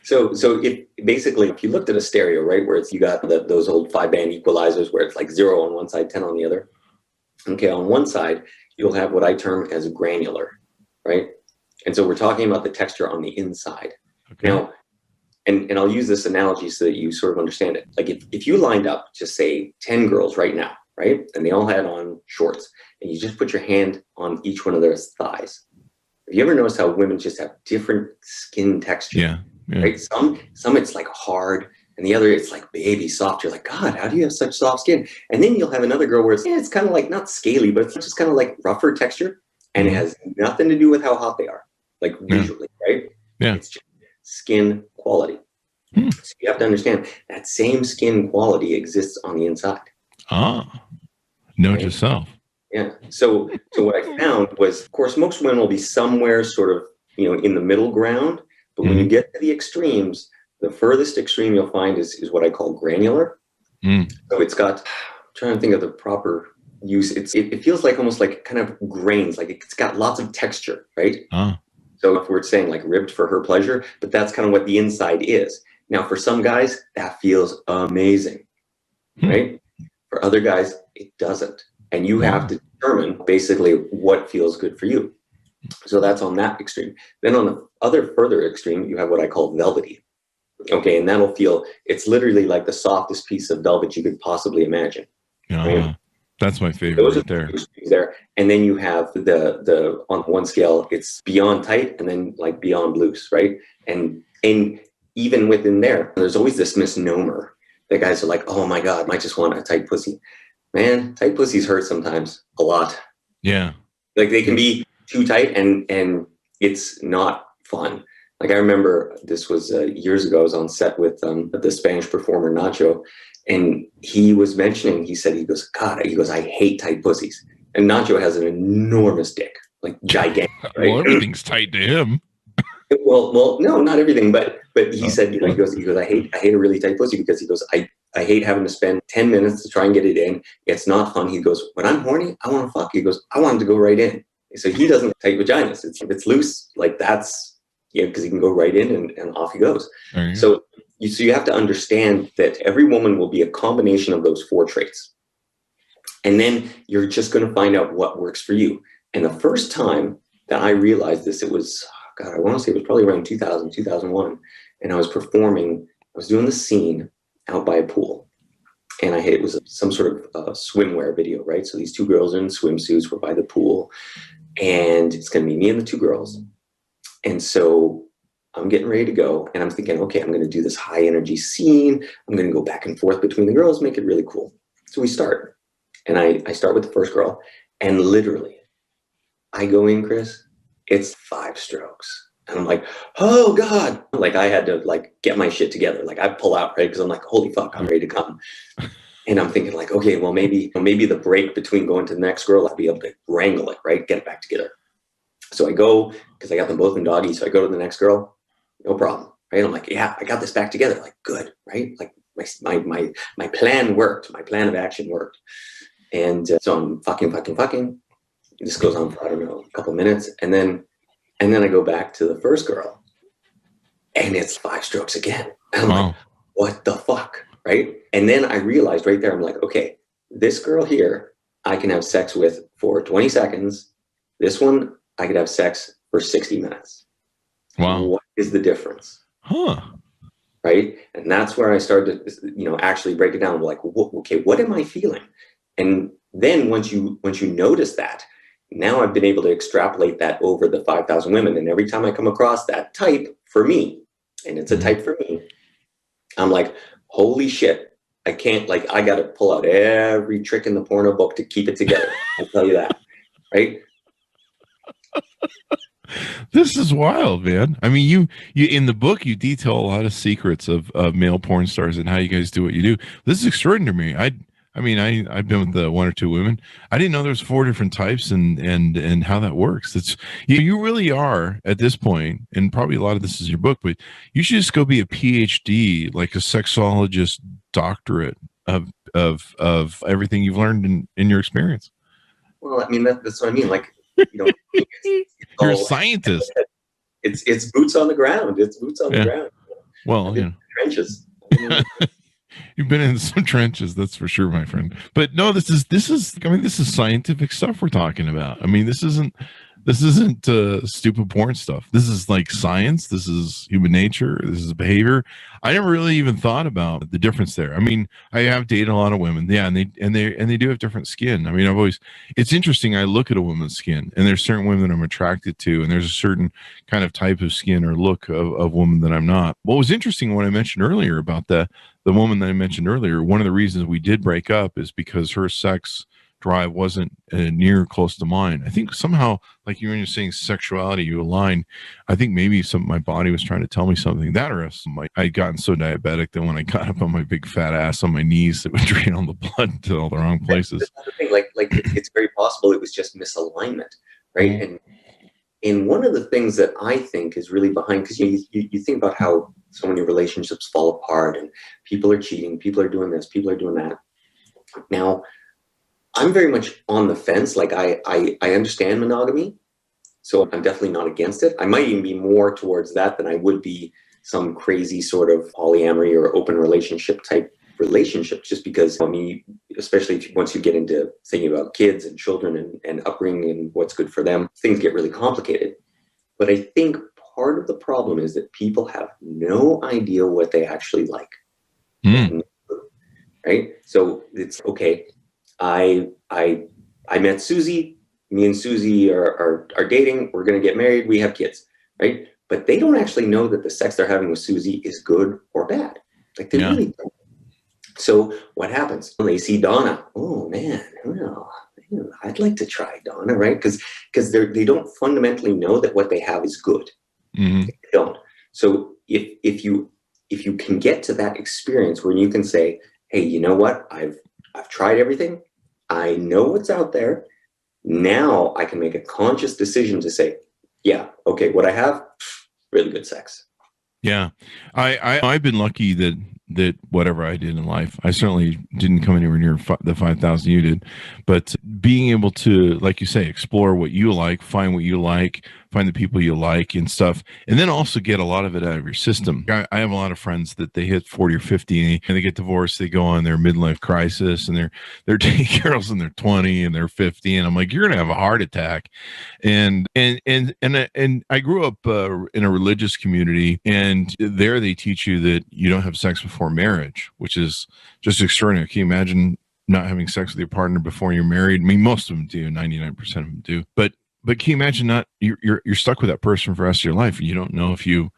So if you looked at a stereo, right, where you got those old 5-band equalizers where it's like 0 on one side, 10 on the other. Okay, on one side, you'll have what I term as granular, right? And so we're talking about the texture on the inside. Okay. Now, and I'll use this analogy so that you sort of understand it. Like if you lined up, just say 10 girls right now, right? And they all had on shorts, and you just put your hand on each one of their thighs. Have you ever noticed how women just have different skin texture? Yeah. Right? Some it's like hard, and the other it's like baby soft. You're like, God, how do you have such soft skin? And then you'll have another girl where it's kind of like not scaly, but it's just kind of like rougher texture, and it has nothing to do with how hot they are, like visually, right? Yeah. It's just skin quality. So you have to understand that same skin quality exists on the inside. Note yourself. Yeah. So what I found was, of course, most women will be somewhere sort of, in the middle ground. But when you get to the extremes, the furthest extreme you'll find is what I call granular. So it's got, I'm trying to think of the proper use. It feels like almost like kind of grains, like it's got lots of texture, right? So if we're saying like ribbed for her pleasure, but that's kind of what the inside is. Now, for some guys, that feels amazing, right? For other guys, it doesn't. And you have to determine basically what feels good for you. So that's on that extreme. Then on the other further extreme, you have what I call velvety. Okay, and that'll feel, it's literally like the softest piece of velvet you could possibly imagine. Right? That's my favorite. Those right there. And then you have the on one scale, it's beyond tight and then like beyond loose, right? And even within there's always this misnomer that guys are like, oh my God, I just want a tight pussy. Man, tight pussies hurt sometimes a lot. Yeah. Like they can be too tight and it's not fun. Like I remember this was years ago, I was on set with the Spanish performer Nacho, and he was mentioning, he goes, I hate tight pussies. And Nacho has an enormous dick, like gigantic. Right? Well, everything's tight to him. Well, no, not everything, but he said, he goes, I hate a really tight pussy because he goes, I hate having to spend 10 minutes to try and get it in. It's not fun. He goes, when I'm horny, I want to fuck. He goes, I want him to go right in. So he doesn't have tight vaginas. It's loose, like that's, because he can go right in and off he goes. So you have to understand that every woman will be a combination of those 4 traits. And then you're just going to find out what works for you. And the first time that I realized this, it was, I want to say it was probably around 2000, 2001. And I was performing, I was doing the scene out by a pool. And it was some sort of swimwear video, right? So these 2 girls in swimsuits were by the pool. And it's going to be me and the 2 girls. And so I'm getting ready to go, and I'm thinking, okay, I'm going to do this high energy scene. I'm going to go back and forth between the girls, make it really cool. So we start, and I start with the first girl, and literally, I go in, Chris, it's 5 strokes. And I'm like, oh God. Like I had to like get my shit together. Like I pull out, right? Because I'm like, holy fuck, I'm ready to come. And I'm thinking like, okay, well, maybe the break between going to the next girl, I'll be able to wrangle it, right? Get it back together. So I go, because I got them both in doggy. So I go to the next girl, no problem, right? I'm like, yeah, I got this back together. Like, good, right? Like my plan worked. My plan of action worked. And so I'm fucking. This goes on for, I don't know, a couple minutes. And then I go back to the first girl, and it's 5 strokes again. And I'm like, what the fuck, right? And then I realized right there, I'm like, okay, this girl here, I can have sex with for 20 seconds. This one, I could have sex for 60 minutes. Wow. What is the difference? Huh. Right? And that's where I started to, actually break it down. Like, okay, what am I feeling? And then once you notice that, now I've been able to extrapolate that over the 5,000 women. And every time I come across that type for me, and it's a type for me, I'm like, holy shit, I can't, like, I got to pull out every trick in the porno book to keep it together. I'll tell you that. Right? This is wild, man. I mean, you in the book, you detail a lot of secrets of male porn stars and how you guys do what you do. This is extraordinary to me. I've been with 1 or 2 women. I didn't know there's 4 different types and how that works. It's you really are at this point, and probably a lot of this is your book, but you should just go be a PhD, like a sexologist doctorate of everything you've learned in your experience. Well, I mean, that's what I mean. Like, you're a scientist. It's boots on the ground. It's boots on the ground. Well, trenches. You've been in some trenches, that's for sure, my friend. But no, this is scientific stuff we're talking about. I mean, this isn't stupid porn stuff. This is like science. This is human nature. This is behavior. I never really even thought about the difference there. I mean, I have dated a lot of women, yeah, and they do have different skin. I mean, it's interesting. I look at a woman's skin, and there's certain women that I'm attracted to, and there's a certain kind of type of skin or look of woman that I'm not. What was interesting when I mentioned earlier about the woman that I mentioned earlier, one of the reasons we did break up is because her sex drive wasn't near close to mine. I think somehow, like you were saying, sexuality, you align. I think maybe my body was trying to tell me something. That or I'd gotten so diabetic that when I got up on my big fat ass on my knees, it would drain all the blood to all the wrong places. Like it's very possible it was just misalignment, right? And one of the things that I think is really behind, because you think about how so many relationships fall apart and people are cheating, people are doing this, people are doing that. Now, I'm very much on the fence. Like I understand monogamy, so I'm definitely not against it. I might even be more towards that than I would be some crazy sort of polyamory or open relationship type relationships, just because, I mean, especially once you get into thinking about kids and children and upbringing and what's good for them, things get really complicated. But I think part of the problem is that people have no idea what they actually like. Right? So it's okay. I met Susie. Me and Susie are dating. We're going to get married. We have kids, right? But they don't actually know that the sex they're having with Susie is good or bad. Like they really don't. So what happens? They see Donna. Oh man, well, I'd like to try Donna, right? Because they don't fundamentally know that what they have is good. Mm-hmm. They don't. So if you can get to that experience where you can say, hey, you know what? I've tried everything. I know what's out there. Now I can make a conscious decision to say, yeah, okay, what I have, really good sex. Yeah. I've been lucky that whatever I did in life, I certainly didn't come anywhere near the 5,000 you did, but being able to, like you say, explore what you like, find what you like, find the people you like and stuff, and then also get a lot of it out of your system. I have a lot of friends that they hit 40 or 50 and they get divorced, they go on their midlife crisis, and they're dating girls in their 20 and they're 50, and I'm like, you're gonna have a heart attack. And I grew up in a religious community, and there they teach you that you don't have sex before marriage, which is just extraordinary. Can you imagine not having sex with your partner before you're married? I mean, most of them do, 99% of them do, but but can you imagine not you're stuck with that person for the rest of your life, and you don't know if you,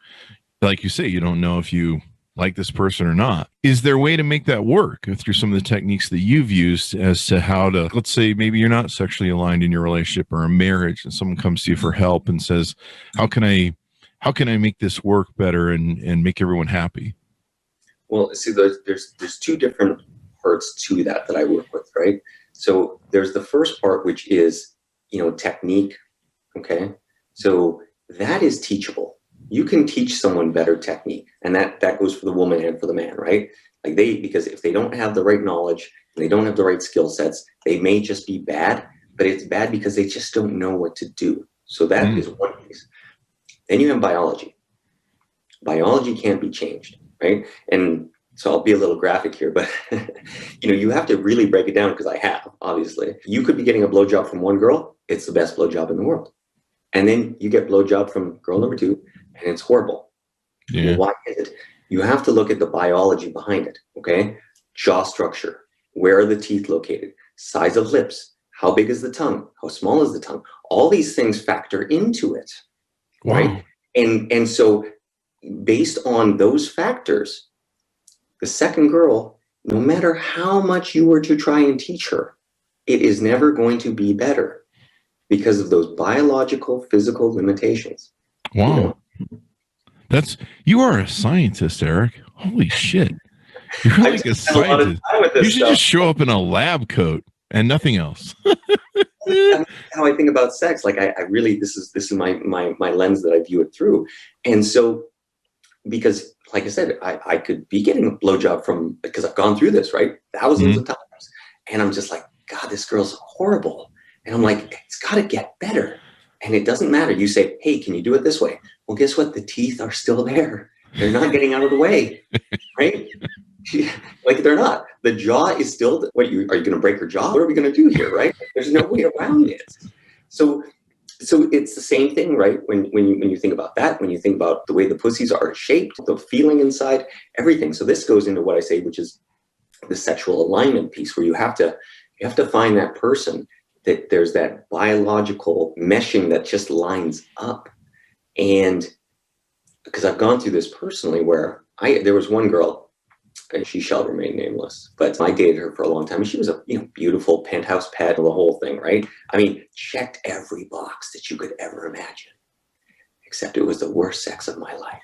like you say, you don't know if you like this person or not. Is there a way to make that work through some of the techniques that you've used as to how to, let's say maybe you're not sexually aligned in your relationship or a marriage, and someone comes to you for help and says, how can I make this work better and make everyone happy? Well, see, there's two different parts to that I work with, right? So there's the first part, which is, technique. Okay. So that is teachable. You can teach someone better technique, and that goes for the woman and for the man, right? Like because if they don't have the right knowledge, they don't have the right skill sets, they may just be bad, but it's bad because they just don't know what to do. So that is one piece. Then you have biology. Biology can't be changed, right? And so I'll be a little graphic here, but you have to really break it down, because I have, obviously. You could be getting a blowjob from one girl, it's the best blowjob in the world. And then you get blowjob from girl number 2, and it's horrible. Yeah. Well, why is it? You have to look at the biology behind it, okay? Jaw structure. Where are the teeth located? Size of lips. How big is the tongue? How small is the tongue? All these things factor into it, right? And so based on those factors, the second girl, no matter how much you were to try and teach her, it is never going to be better because of those biological, physical limitations. Wow. You are a scientist, Erik. Holy shit. You're like a scientist. You should just show up in a lab coat and nothing else. That's how I think about sex. Like I really, this is my lens that I view it through. And so, because like I said, I could be getting a blowjob because I've gone through this, right? Thousands of times. And I'm just like, God, this girl's horrible. And I'm like, it's got to get better. And it doesn't matter. You say, hey, can you do it this way? Well, guess what? The teeth are still there. They're not getting out of the way, right? Like they're not. The jaw is still, are you going to break her jaw? What are we going to do here, right? There's no way around it. So it's the same thing, right? When you think about that, when you think about the way the pussies are shaped, the feeling inside, everything. So this goes into what I say, which is the sexual alignment piece, where you have to find that person that there's that biological meshing that just lines up. And because I've gone through this personally, where there was one girl, and she shall remain nameless, but I dated her for a long time. She was a beautiful penthouse pet, the whole thing, right? I mean, checked every box that you could ever imagine, except it was the worst sex of my life.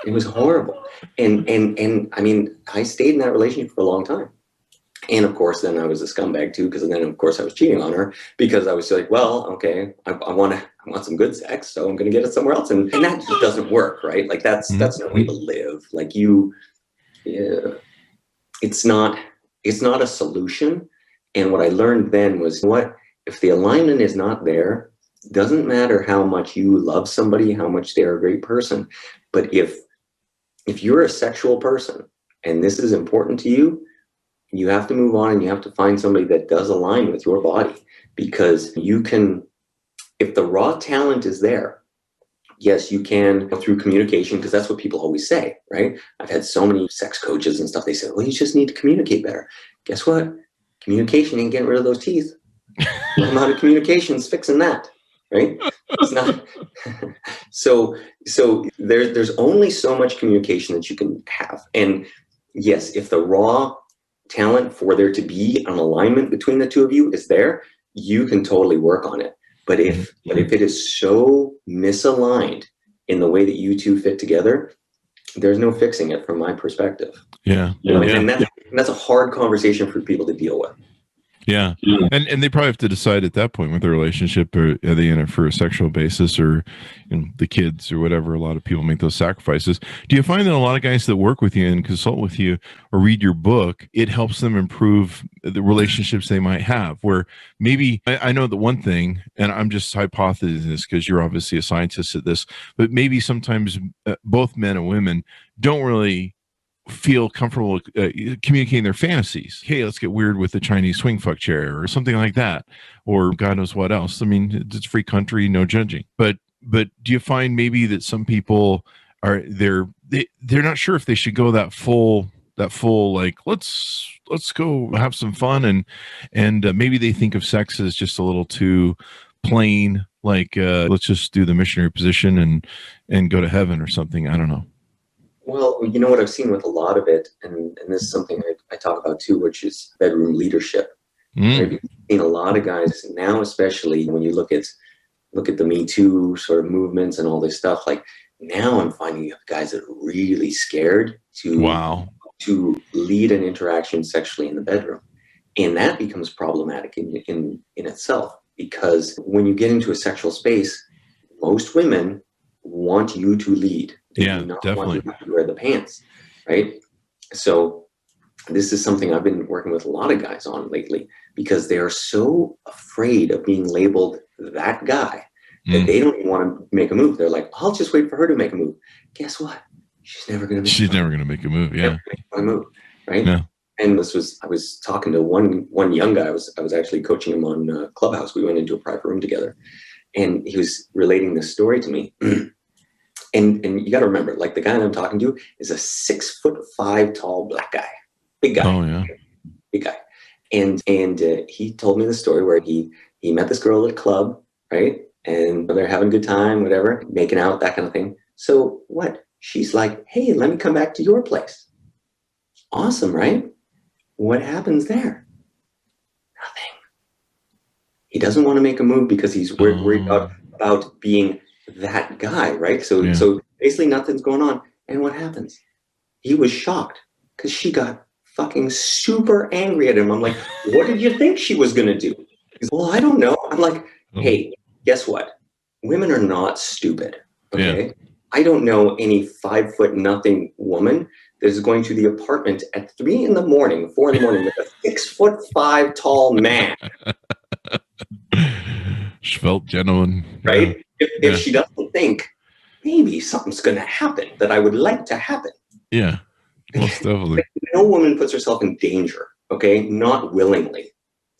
It was horrible. And I mean, I stayed in that relationship for a long time. And of course, then I was a scumbag too, because then of course I was cheating on her, because I was like, well, okay, I want some good sex, so I'm going to get it somewhere else, and that just doesn't work, right? Like that's no way to live. Like it's not a solution. And what I learned then was, if the alignment is not there, doesn't matter how much you love somebody, how much they're a great person, but if you're a sexual person and this is important to you, you have to move on, and you have to find somebody that does align with your body, because you can, if the raw talent is there, yes, you can through communication, because that's what people always say, right? I've had so many sex coaches and stuff. They say, well, you just need to communicate better. Guess what? Communication ain't getting rid of those teeth. The amount of communication is fixing that, right? It's not. So there's only so much communication that you can have. And yes, if the raw talent for there to be an alignment between the two of you is there, you can totally work on it. But if it is so misaligned in the way that you two fit together, there's no fixing it from my perspective. Yeah. And that's a hard conversation for people to deal with. Yeah. And they probably have to decide at that point with the relationship, or are they in it for a sexual basis, or the kids or whatever. A lot of people make those sacrifices. Do you find that a lot of guys that work with you and consult with you or read your book, it helps them improve the relationships they might have, where maybe I know that one thing, and I'm just hypothesizing this because you're obviously a scientist at this, but maybe sometimes both men and women don't really feel comfortable communicating their fantasies. Hey, let's get weird with the Chinese swing fuck chair or something like that, or God knows what else. I mean, it's a free country, no judging. But do you find maybe that some people they're not sure if they should go that full full, like, let's go have some fun, and maybe they think of sex as just a little too plain, like let's just do the missionary position and go to heaven or something. I don't know. Well, you know what I've seen with a lot of it, and this is something I talk about too, which is bedroom leadership. Right? I've seen a lot of guys now, especially when you look at the Me Too sort of movements and all this stuff. Like now, I'm finding you have guys that are really scared to lead an interaction sexually in the bedroom, and that becomes problematic in itself, because when you get into a sexual space, most women want you to lead. They do not definitely want you to wear the pants, right? So this is something I've been working with a lot of guys on lately, because they are so afraid of being labeled that guy that they don't even want to make a move. They're like, I'll just wait for her to make a move. Guess what? She's never going to make a move. Yeah. Right. Yeah. And I was talking to one young guy. I was actually coaching him on Clubhouse. We went into a private room together, and he was relating this story to me. And you got to remember, like, the guy that I'm talking to is a 6'5" tall black guy, big guy. Oh yeah, big guy. And he told me the story where he met this girl at a club, right? And they're having a good time, whatever, making out, that kind of thing. So what? She's like, hey, let me come back to your place. Awesome, right? What happens there? Nothing. He doesn't want to make a move because he's worried about being that guy, right? So basically nothing's going on. And what happens? He was shocked because she got fucking super angry at him. I'm like, what did you think she was going to do? He's, well, I don't know. I'm like, hey, guess what? Women are not stupid, okay? Yeah. I don't know any 5 foot nothing woman that is going to the apartment at 4 in the morning with a 6'5" tall man. Svelte gentleman. Right? Yeah. If she doesn't think, maybe something's going to happen that I would like to happen. Yeah, most definitely. No woman puts herself in danger, okay? Not willingly.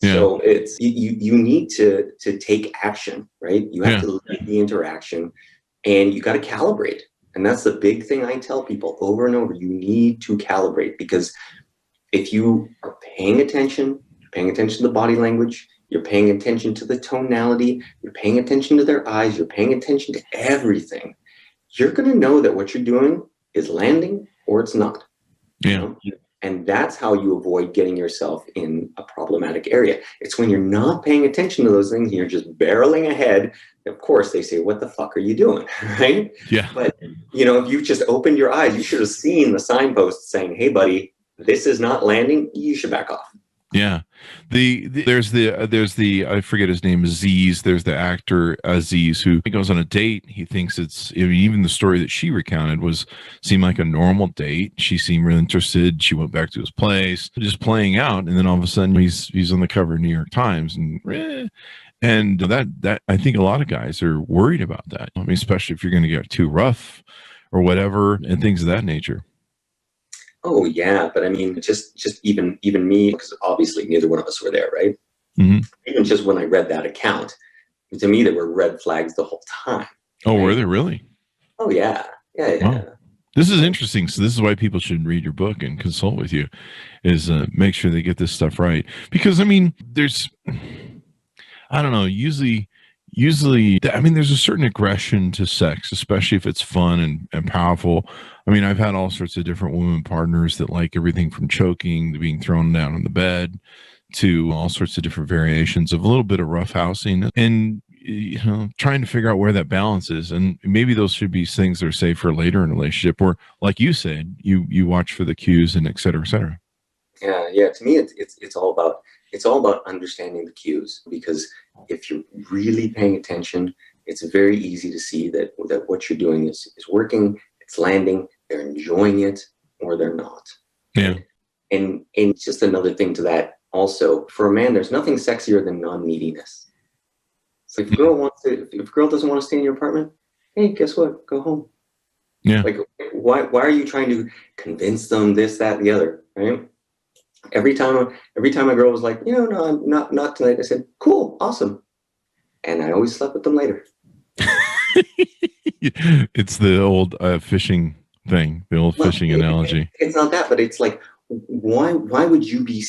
Yeah. So it's you need to take action, right? You have to lead the interaction, and you got to calibrate. And that's the big thing I tell people over and over. You need to calibrate, because if you are paying attention, you're paying attention to the body language, you're paying attention to the tonality, you're paying attention to their eyes, you're paying attention to everything, you're going to know that what you're doing is landing or it's not. Yeah. You know? And that's how you avoid getting yourself in a problematic area. It's when you're not paying attention to those things and you're just barreling ahead. Of course, they say, what the fuck are you doing? Right? Yeah. But, if you just opened your eyes, you should have seen the signpost saying, hey, buddy, this is not landing. You should back off. Yeah. There's the I forget his name, Aziz. There's the actor Aziz, who goes on a date. He thinks even the story that she recounted seemed like a normal date. She seemed really interested. She went back to his place, just playing out, and then all of a sudden he's on the cover of New York Times, and that I think a lot of guys are worried about that. I mean, especially if you're going to get too rough or whatever, and things of that nature. Oh yeah, but I mean, just even me, because obviously neither one of us were there, right? Mm-hmm. Even just when I read that account, to me there were red flags the whole time. Oh, right? Were there really? Oh yeah. Wow. This is interesting. So this is why people should read your book and consult with you, is make sure they get this stuff right. Because I mean, I don't know, usually, I mean, there's a certain aggression to sex, especially if it's fun and powerful. I mean, I've had all sorts of different women partners that like everything from choking to being thrown down on the bed to all sorts of different variations of a little bit of roughhousing, and trying to figure out where that balance is. And maybe those should be things that are safe for later in a relationship, or like you said, you watch for the cues and et cetera, et cetera. Yeah. To me, it's all about understanding the cues, because if you're really paying attention, it's very easy to see that what you're doing is working, it's landing, they're enjoying it, or they're not. Yeah. And just another thing to that also, for a man, there's nothing sexier than non-neediness. So if a girl doesn't want to stay in your apartment, hey, guess what? Go home. Yeah. Like, why are you trying to convince them this, that, and the other, right? Every time a girl was like, no, I'm not tonight, I said, cool, awesome. And I always slept with them later. It's the old fishing thing, the old fishing analogy. It's not that, but it's like, why would you be